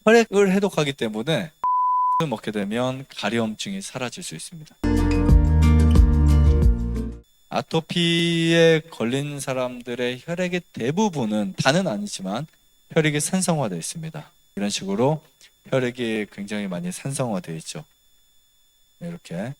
혈액을 해독하기 때문에 술 먹게 되면 가려움증이 사라질 수 있습니다. 아토피에 걸린 사람들의 혈액의 대부분은, 다는 아니지만 혈액이 산성화되어 있습니다. 이런 식으로 혈액이 굉장히 많이 산성화되어 있죠. 이렇게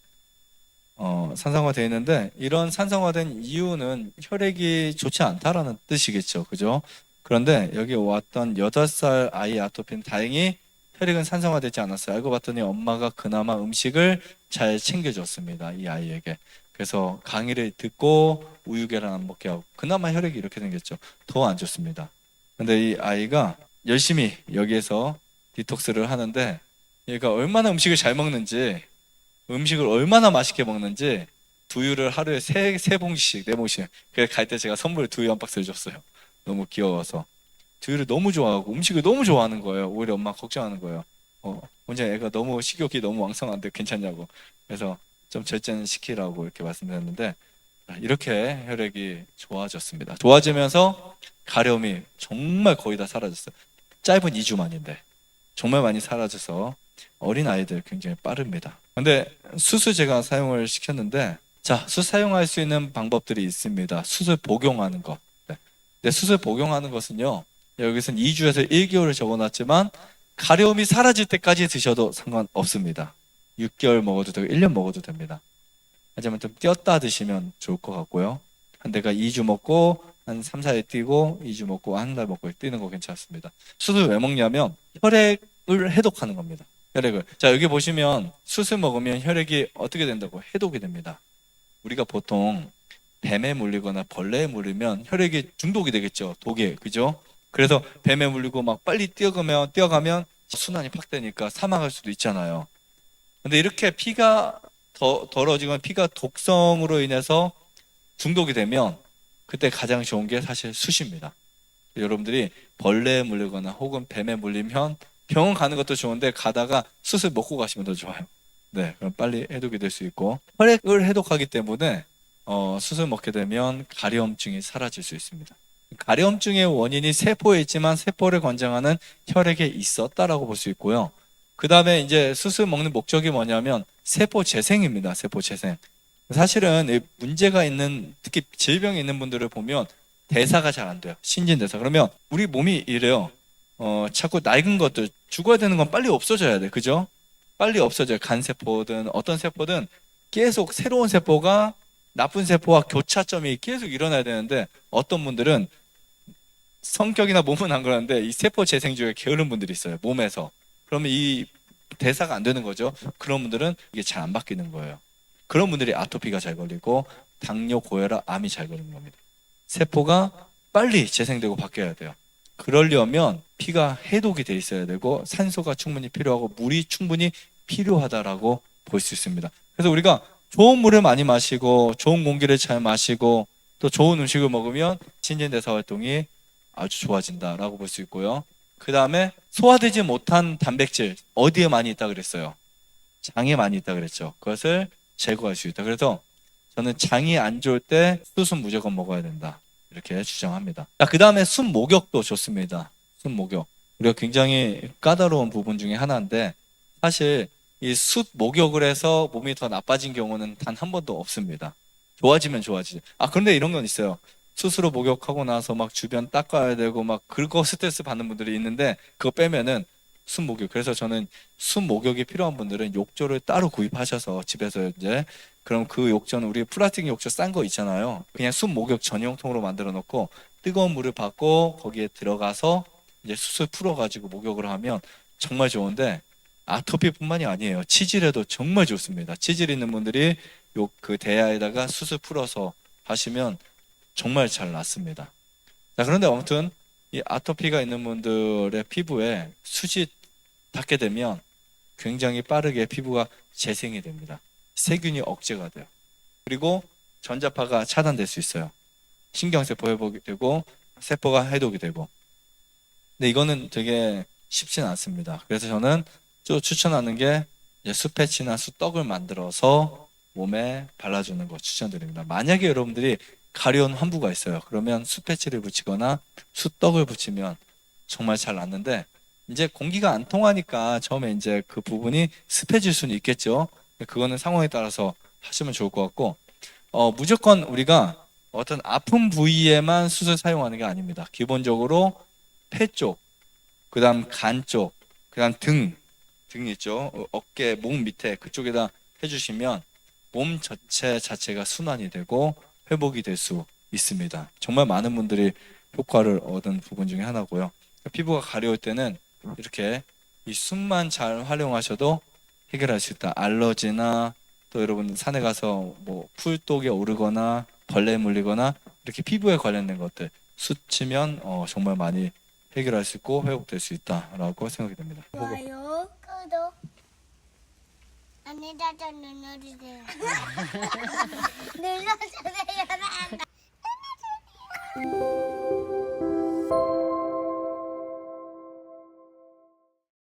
산성화되어 있는데, 이런 산성화된 이유는 혈액이 좋지 않다라는 뜻이겠죠. 그죠? 그런데 여기 왔던 8살 아이 아토피는 다행히 혈액은 산성화되지 않았어요. 알고 봤더니 엄마가 그나마 음식을 잘 챙겨줬습니다. 이 아이에게. 그래서 강의를 듣고 우유 계란 안 먹게 하고 그나마 혈액이 이렇게 생겼죠. 더 안 좋습니다. 근데 이 아이가 열심히 여기에서 디톡스를 하는데, 얘가 얼마나 음식을 잘 먹는지, 음식을 얼마나 맛있게 먹는지, 두유를 하루에 세 봉지씩, 네 봉지씩. 그래서 갈 때 제가 선물 두유 한 박스를 줬어요. 너무 귀여워서. 두유를 너무 좋아하고 음식을 너무 좋아하는 거예요. 오히려 엄마가 걱정하는 거예요. 혼자 애가 너무 식욕이 너무 왕성한데 괜찮냐고. 그래서 좀 절제는 시키라고 이렇게 말씀드렸는데, 이렇게 혈액이 좋아졌습니다. 좋아지면서 가려움이 정말 거의 다 사라졌어요. 짧은 2주 만인데 정말 많이 사라져서 어린 아이들 굉장히 빠릅니다. 근데 수수 제가 사용을 시켰는데, 자, 수수 사용할 수 있는 방법들이 있습니다. 수술 복용하는 것. 네. 근데 수술 복용하는 것은요, 여기서는 2주에서 1개월을 적어놨지만 가려움이 사라질 때까지 드셔도 상관없습니다. 6개월 먹어도 되고 1년 먹어도 됩니다. 하지만 좀 띄었다 드시면 좋을 것 같고요. 한 대가 2주 먹고 한 3, 4일 뛰고 2주 먹고 한 달 먹고 뛰는 거 괜찮습니다. 수술 왜 먹냐면 혈액을 해독하는 겁니다. 혈액을. 자, 여기 보시면 수술 먹으면 혈액이 어떻게 된다고? 해독이 됩니다. 우리가 보통 뱀에 물리거나 벌레에 물리면 혈액이 중독이 되겠죠. 독에. 그죠? 그래서 뱀에 물리고 막 빨리 뛰어가면 순환이 팍 되니까 사망할 수도 있잖아요. 근데 이렇게 피가 더러지거나 피가 독성으로 인해서 중독이 되면 그때 가장 좋은 게 사실 숯입니다. 여러분들이 벌레에 물리거나 혹은 뱀에 물리면 병원 가는 것도 좋은데 가다가 숯을 먹고 가시면 더 좋아요. 네, 그럼 빨리 해독이 될 수 있고, 혈액을 해독하기 때문에 숯을 먹게 되면 가려움증이 사라질 수 있습니다. 가려움증의 원인이 세포에 있지만 세포를 권장하는 혈액에 있었다라고 볼 수 있고요. 그 다음에 이제 수술 먹는 목적이 뭐냐면 세포 재생입니다. 세포 재생. 사실은 문제가 있는, 특히 질병이 있는 분들을 보면 대사가 잘 안 돼요. 신진대사. 그러면 우리 몸이 이래요. 자꾸 낡은 것들, 죽어야 되는 건 빨리 없어져야 돼. 그죠? 빨리 없어져요. 간세포든 어떤 세포든 계속 새로운 세포가 나쁜 세포와 교차점이 계속 일어나야 되는데, 어떤 분들은 성격이나 몸은 안 그러는데 이 세포 재생 중에 게으른 분들이 있어요. 몸에서. 그러면 이 대사가 안 되는 거죠. 그런 분들은 이게 잘 안 바뀌는 거예요. 그런 분들이 아토피가 잘 걸리고 당뇨, 고혈압, 암이 잘 걸리는 겁니다. 세포가 빨리 재생되고 바뀌어야 돼요. 그러려면 피가 해독이 돼 있어야 되고 산소가 충분히 필요하고 물이 충분히 필요하다라고 볼 수 있습니다. 그래서 우리가 좋은 물을 많이 마시고 좋은 공기를 잘 마시고 또 좋은 음식을 먹으면 신진대사 활동이 아주 좋아진다라고 볼 수 있고요. 그 다음에 소화되지 못한 단백질 어디에 많이 있다 그랬어요? 장에 많이 있다 그랬죠. 그것을 제거할 수 있다. 그래서 저는 장이 안 좋을 때 숯은 무조건 먹어야 된다, 이렇게 주장합니다. 그 다음에 숯 목욕도 좋습니다. 숯 목욕. 우리가 굉장히 까다로운 부분 중에 하나인데, 사실 이 숯 목욕을 해서 몸이 더 나빠진 경우는 단 한 번도 없습니다. 좋아지면 좋아지죠. 그런데 이런 건 있어요. 숯으로 목욕하고 나서 막 주변 닦아야 되고 막 그거 스트레스 받는 분들이 있는데, 그거 빼면은 숯 목욕. 그래서 저는 숯 목욕이 필요한 분들은 욕조를 따로 구입하셔서 집에서 이제, 그럼 그 욕조는 우리 플라스틱 욕조 싼 거 있잖아요. 그냥 숯 목욕 전용통으로 만들어 놓고 뜨거운 물을 받고 거기에 들어가서 이제 숯을 풀어가지고 목욕을 하면 정말 좋은데, 아토피뿐만이 아니에요. 치질에도 정말 좋습니다. 치질 있는 분들이 그 대야에다가 숯을 풀어서 하시면 정말 잘 낫습니다. 자, 그런데 아무튼 이 아토피가 있는 분들의 피부에 숯이 닿게 되면 굉장히 빠르게 피부가 재생이 됩니다. 세균이 억제가 돼요. 그리고 전자파가 차단될 수 있어요. 신경세포 회복이 되고 세포가 해독이 되고. 근데 이거는 되게 쉽지는 않습니다. 그래서 저는 또 추천하는 게 숯패치나 숯떡을 만들어서 몸에 발라주는 거 추천드립니다. 만약에 여러분들이 가려운 환부가 있어요. 그러면 숯패치를 붙이거나 숯떡을 붙이면 정말 잘 낫는데, 이제 공기가 안 통하니까 처음에 이제 그 부분이 습해질 수는 있겠죠. 그거는 상황에 따라서 하시면 좋을 것 같고, 무조건 우리가 어떤 아픈 부위에만 수술 사용하는 게 아닙니다. 기본적으로 폐 쪽, 그다음 간 쪽, 그다음 등 있죠. 어깨, 목 밑에 그쪽에다 해주시면 몸 전체 자체가 순환이 되고 회복이 될 수 있습니다. 정말 많은 분들이 효과를 얻은 부분 중에 하나고요. 피부가 가려울 때는 이렇게 이 숯만 잘 활용하셔도 해결할 수 있다. 알러지나 또 여러분 산에 가서 뭐 풀독에 오르거나 벌레 물리거나 이렇게 피부에 관련된 것들 숯 치면 정말 많이 해결할 수 있고 회복될 수 있다라고 생각이 됩니다. 좋아요, 구독, 안내자자 눌러주세요. 눌러주세요. 눌러주세요.